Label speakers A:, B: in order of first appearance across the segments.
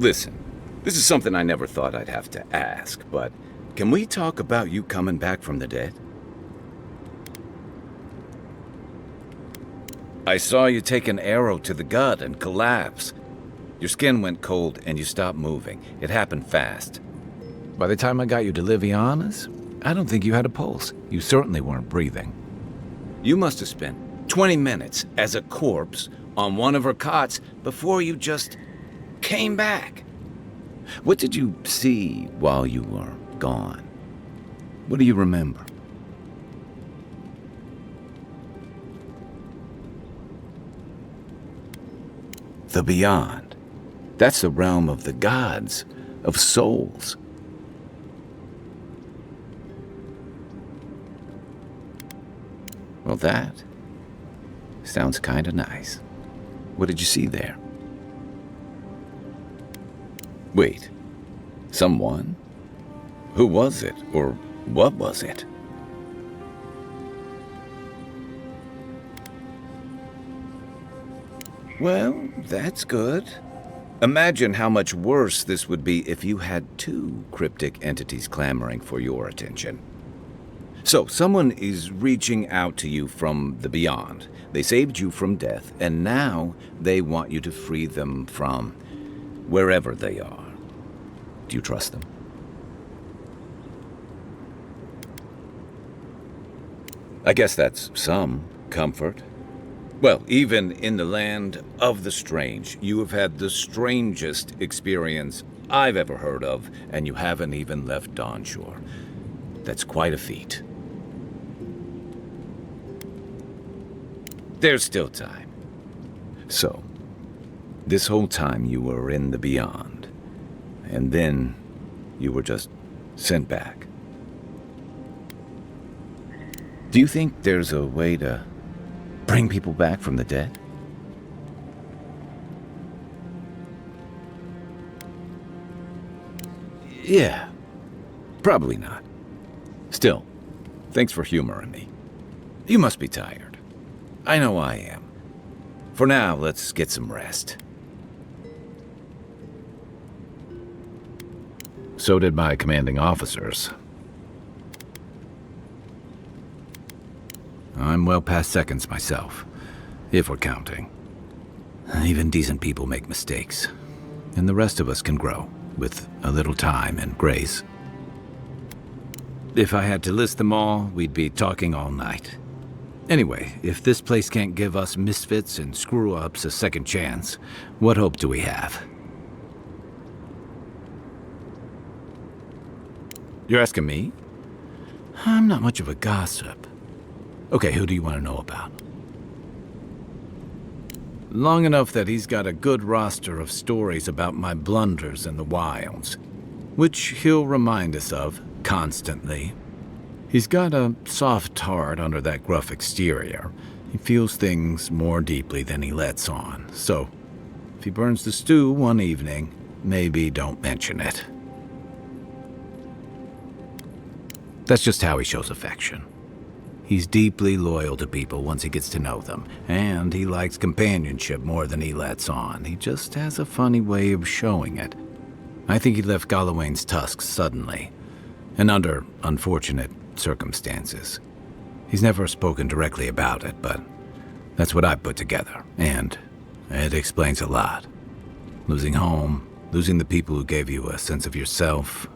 A: Listen, this is something I never thought I'd have to ask, but can we talk about you coming back from the dead? I saw you take an arrow to the gut and collapse. Your skin went cold and you stopped moving. It happened fast. By the time I got you to Liviana's, I don't think you had a pulse. You certainly weren't breathing. You must have spent 20 minutes as a corpse on one of her cots before you just came back. What did you see while you were gone? What do you remember? The beyond. That's the realm of the gods, of souls. Well, that sounds kinda nice. What did you see there? Wait, someone? Who was it, or what was it? Well, that's good. Imagine how much worse this would be if you had two cryptic entities clamoring for your attention. So, someone is reaching out to you from the beyond. They saved you from death, and now they want you to free them from wherever they are. Do you trust them? I guess that's some comfort. Well, even in the land of the strange, you have had the strangest experience I've ever heard of, and you haven't even left Dawnshore. That's quite a feat. There's still time. So, this whole time you were in the beyond, and then you were just sent back. Do you think there's a way to bring people back from the dead? Yeah, probably not. Still, thanks for humoring me. You must be tired. I know I am. For now, let's get some rest. So did my commanding officers. I'm well past seconds myself, if we're counting. Even decent people make mistakes, and the rest of us can grow, with a little time and grace. If I had to list them all, we'd be talking all night. Anyway, if this place can't give us misfits and screw-ups a second chance, what hope do we have? You're asking me? I'm not much of a gossip. Okay, who do you want to know about? Long enough that he's got a good roster of stories about my blunders in the wilds, which he'll remind us of constantly. He's got a soft heart under that gruff exterior. He feels things more deeply than he lets on, so if he burns the stew one evening, maybe don't mention it. That's just how he shows affection. He's deeply loyal to people once he gets to know them, and he likes companionship more than he lets on. He just has a funny way of showing it. I think he left Gallowayne's tusks suddenly, and under unfortunate circumstances. He's never spoken directly about it, but that's what I put together, and it explains a lot. Losing home, losing the people who gave you a sense of yourself,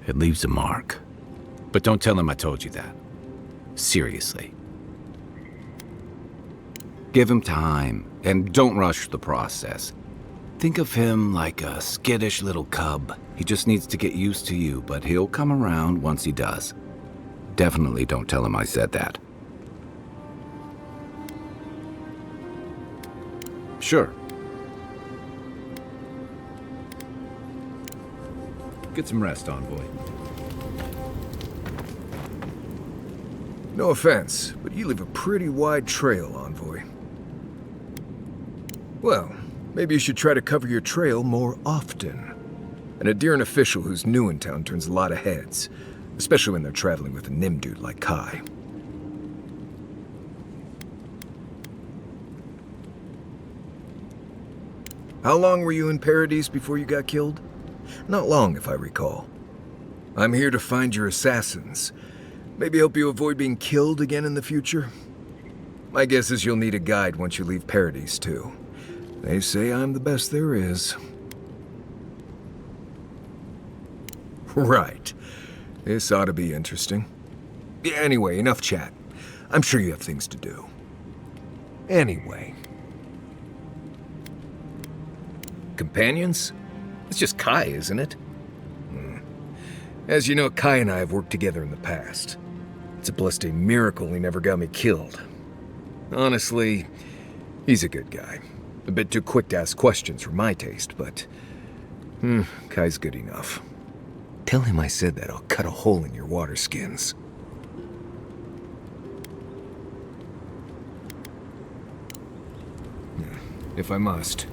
A: it leaves a mark. But don't tell him I told you that. Seriously. Give him time, and don't rush the process. Think of him like a skittish little cub. He just needs to get used to you, but he'll come around once he does. Definitely don't tell him I said that. Sure. Get some rest, Envoy.
B: No offense, but you leave a pretty wide trail, Envoy. Well, maybe you should try to cover your trail more often. An Adherent official who's new in town turns a lot of heads, especially when they're traveling with a Nim dude like Kai. How long were you in Paradise before you got killed? Not long, if I recall. I'm here to find your assassins. Maybe help you avoid being killed again in the future? My guess is you'll need a guide once you leave Paradise, too. They say I'm the best there is. Right. This ought to be interesting. Yeah, anyway, enough chat. I'm sure you have things to do. Anyway. Companions? It's just Kai, isn't it? As you know, Kai and I have worked together in the past. It's a blessed miracle he never got me killed. Honestly, he's a good guy. A bit too quick to ask questions for my taste, but... Kai's good enough. Tell him I said that I'll cut a hole in your water skins. If I must.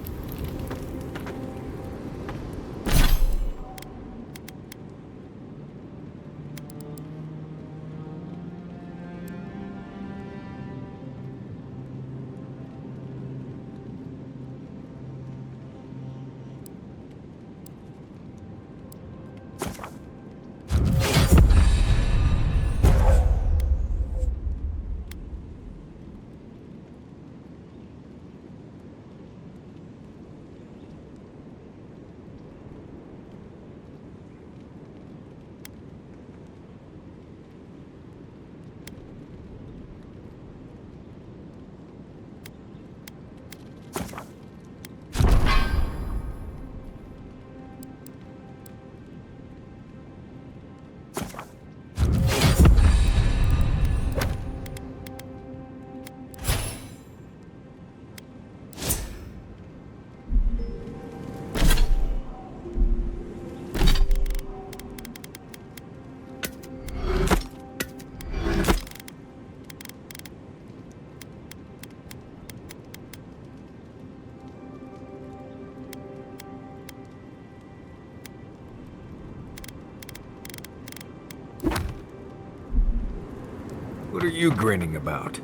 B: What are you grinning about?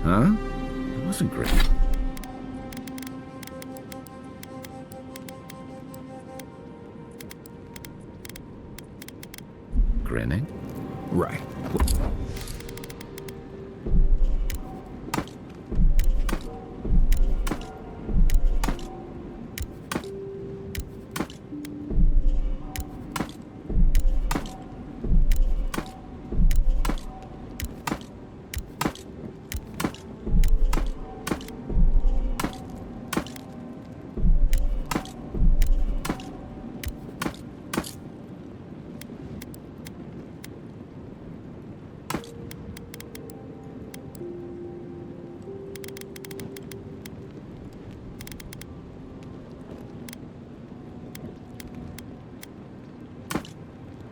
A: Huh? It wasn't great. Grinning?
B: Right.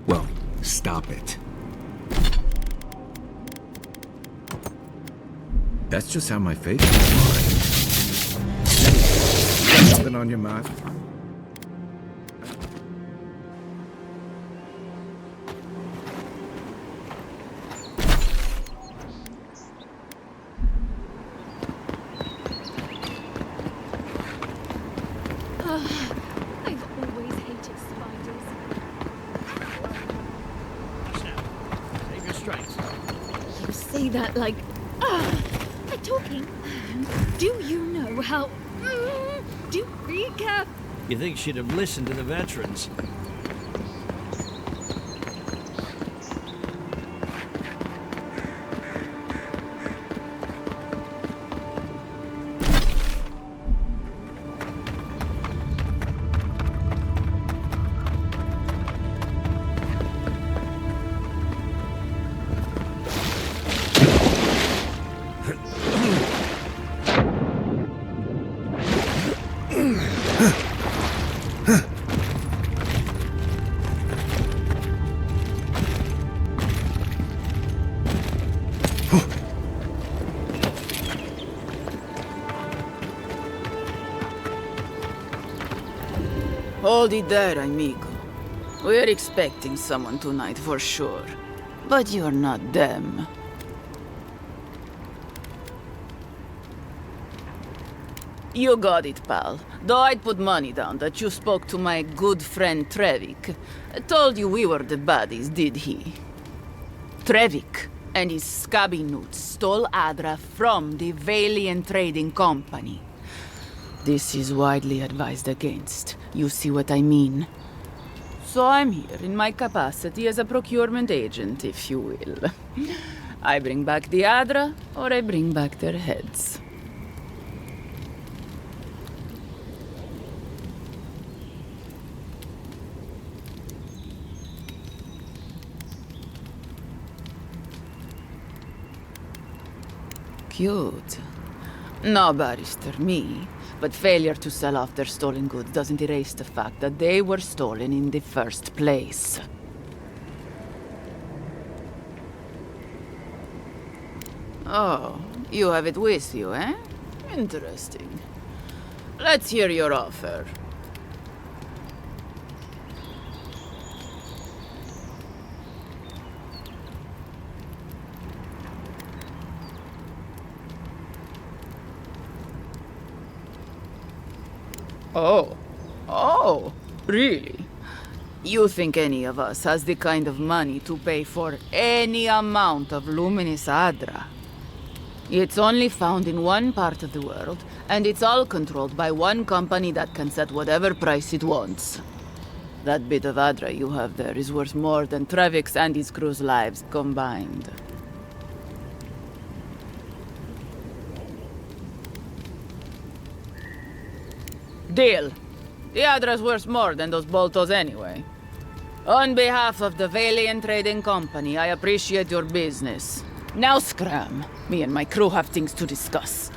B: Well, stop it.
A: That's just how my face is. Something on your mind?
C: I've always hated spiders.
D: Save your strength.
C: You say that like talking. Do you know how do recap?
D: You think she'd have listened to the veterans?
E: Hold it there, amigo. We're expecting someone tonight for sure. But you're not them. You got it, pal. Though I'd put money down that you spoke to my good friend Trevik. Told you we were the baddies, did he? Trevik and his scabby newts stole Adra from the Valiant Trading Company. This is widely advised against. You see what I mean? So I'm here in my capacity as a procurement agent, if you will. I bring back the Adra, or I bring back their heads. Cute. No, barrister, me. But failure to sell off their stolen goods doesn't erase the fact that they were stolen in the first place. Oh, you have it with you, eh? Interesting. Let's hear your offer. Oh, really? You think any of us has the kind of money to pay for any amount of luminous Adra? It's only found in one part of the world, and it's all controlled by one company that can set whatever price it wants. That bit of Adra you have there is worth more than Trevik's and his crew's lives combined. Deal. The Adra's worth more than those boltos anyway. On behalf of the Valiant Trading Company, I appreciate your business. Now scram. Me and my crew have things to discuss.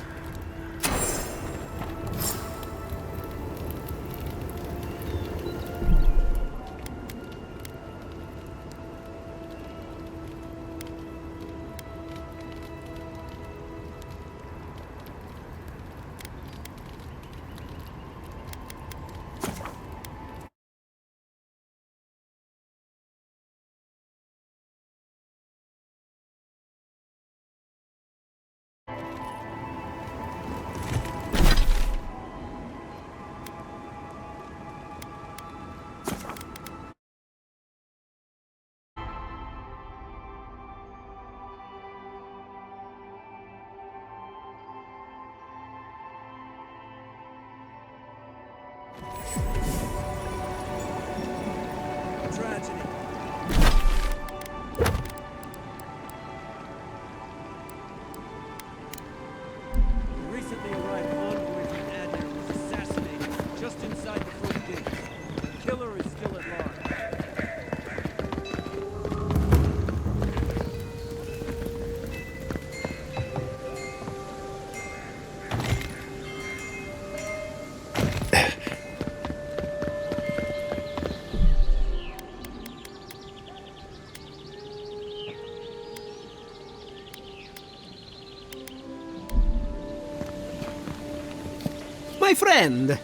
F: My friend,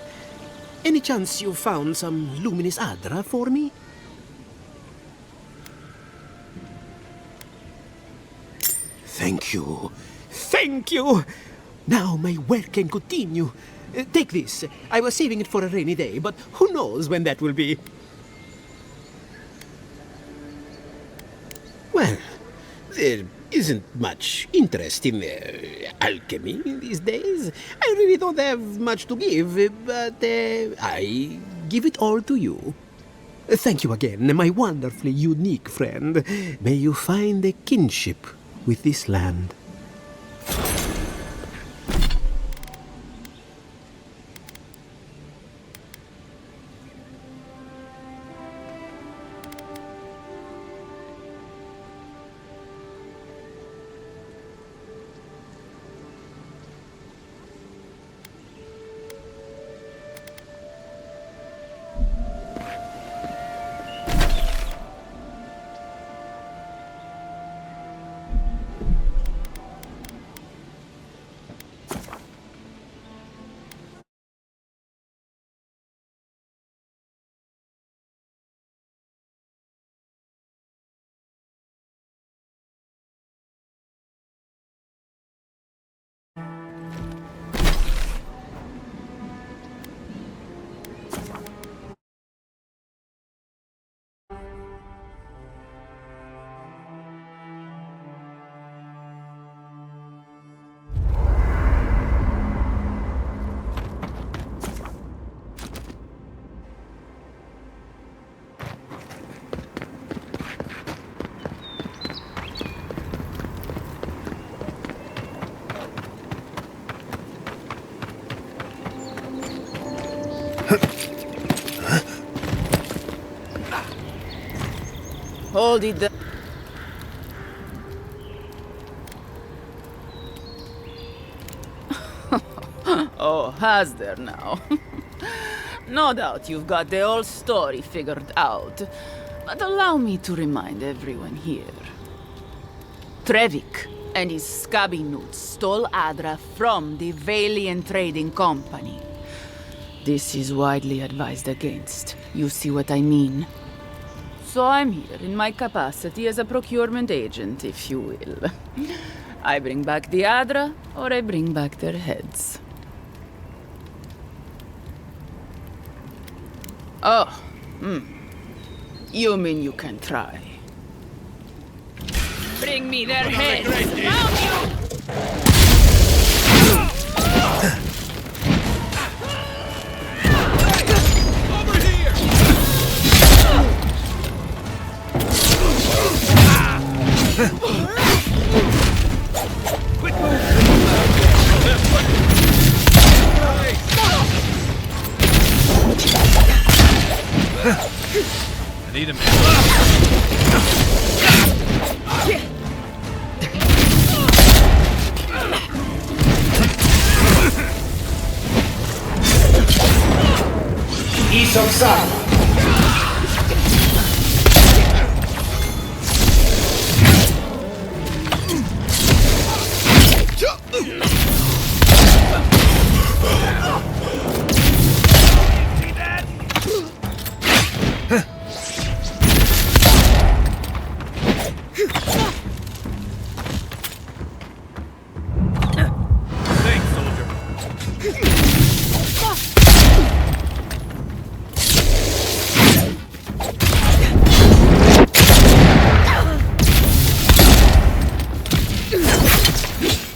F: any chance you found some luminous Adra for me? Thank you. Thank you! Now my work can continue. Take this. I was saving it for a rainy day, but who knows when that will be. Well, there isn't much interest in alchemy these days. I really don't have much to give, but I give it all to you. Thank you again, my wonderfully unique friend. May you find a kinship with this land.
E: Hold it. Oh, has there now? No doubt you've got the whole story figured out. But allow me to remind everyone here. Trevik and his scabby newts stole Adra from the Valiant Trading Company. This is widely advised against. You see what I mean? So I'm here in my capacity as a procurement agent, if you will. I bring back the Adra, or I bring back their heads. Oh, You mean you can try? Bring me their heads! Found you!
B: Over here! Quick move! I need a man.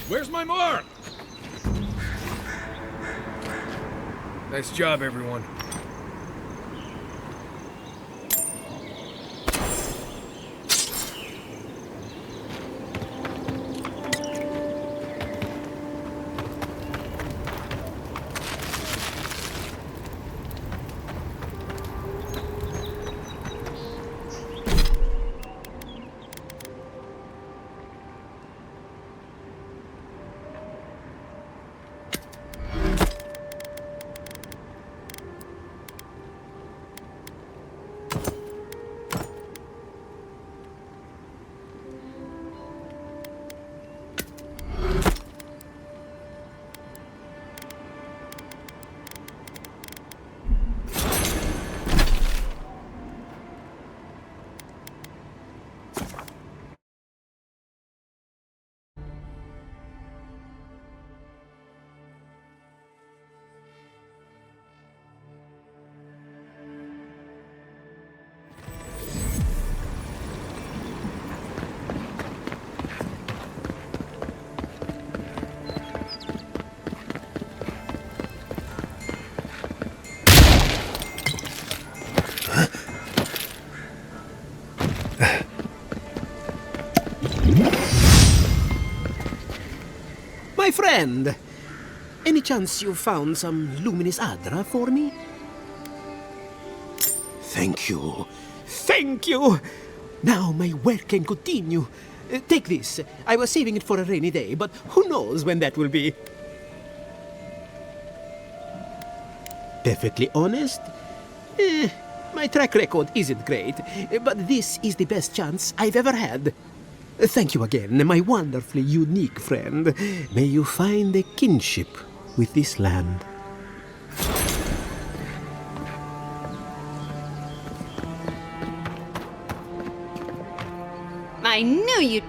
B: Where's my mark? Nice job, everyone.
F: My friend, any chance you found some luminous Adra for me? Thank you. Thank you! Now my work can continue. Take this. I was saving it for a rainy day, but who knows when that will be. Perfectly honest? My track record isn't great, but this is the best chance I've ever had. Thank you again, my wonderfully unique friend. May you find a kinship with this land.
C: I knew you'd...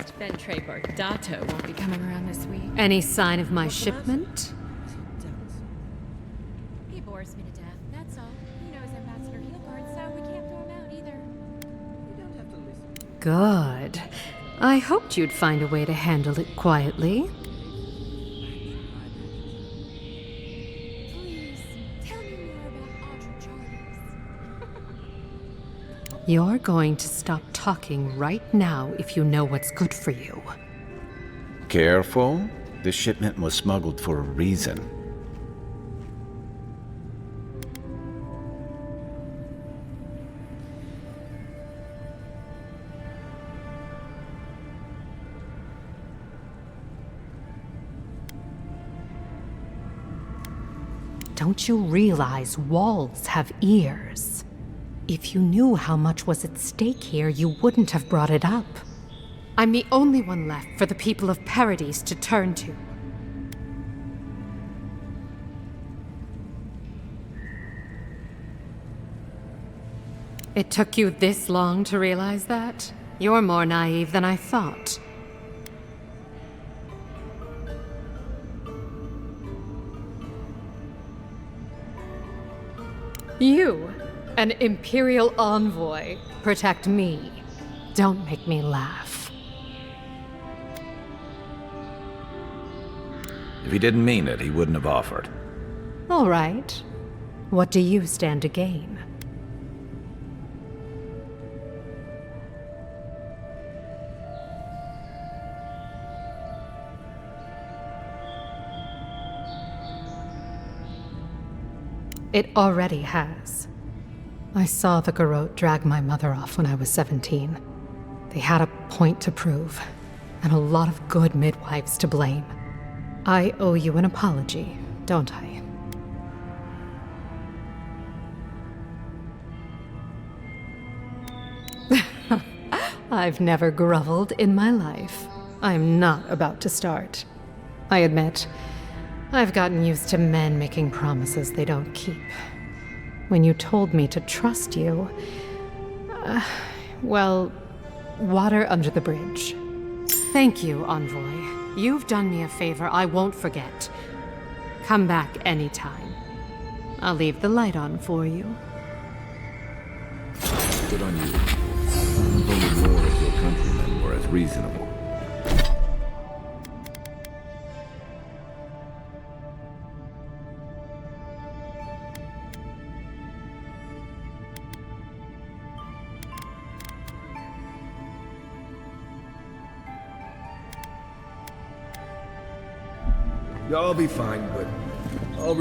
G: least Ventre Bardato won't be coming around this week.
H: Any sign of my shipment?
G: He bores me to death, that's all. You know his Ambassador Heelguard, so we can't throw him out either.
H: Good. I hoped you'd find a way to handle it quietly.
G: Please, tell me more about Ultra Charters.
H: You're going to stop talking right now if you know what's good for you.
A: Careful. This shipment was smuggled for a reason.
H: Don't you realize walls have ears? If you knew how much was at stake here, you wouldn't have brought it up. I'm the only one left for the people of Paradise to turn to. It took you this long to realize that? You're more naive than I thought. You, an Imperial envoy, protect me. Don't make me laugh.
A: If he didn't mean it, he wouldn't have offered.
H: All right. What do you stand to gain? It already has. I saw the Garrote drag my mother off when I was 17. They had a point to prove, and a lot of good midwives to blame. I owe you an apology, don't I? I've never groveled in my life. I'm not about to start. I admit, I've gotten used to men making promises they don't keep. When you told me to trust you, well, water under the bridge. Thank you, Envoy. You've done me a favor I won't forget. Come back anytime. I'll leave the light on for you.
A: Good on you. If only more of your countrymen were as reasonable.
B: I'll be fine, but I'll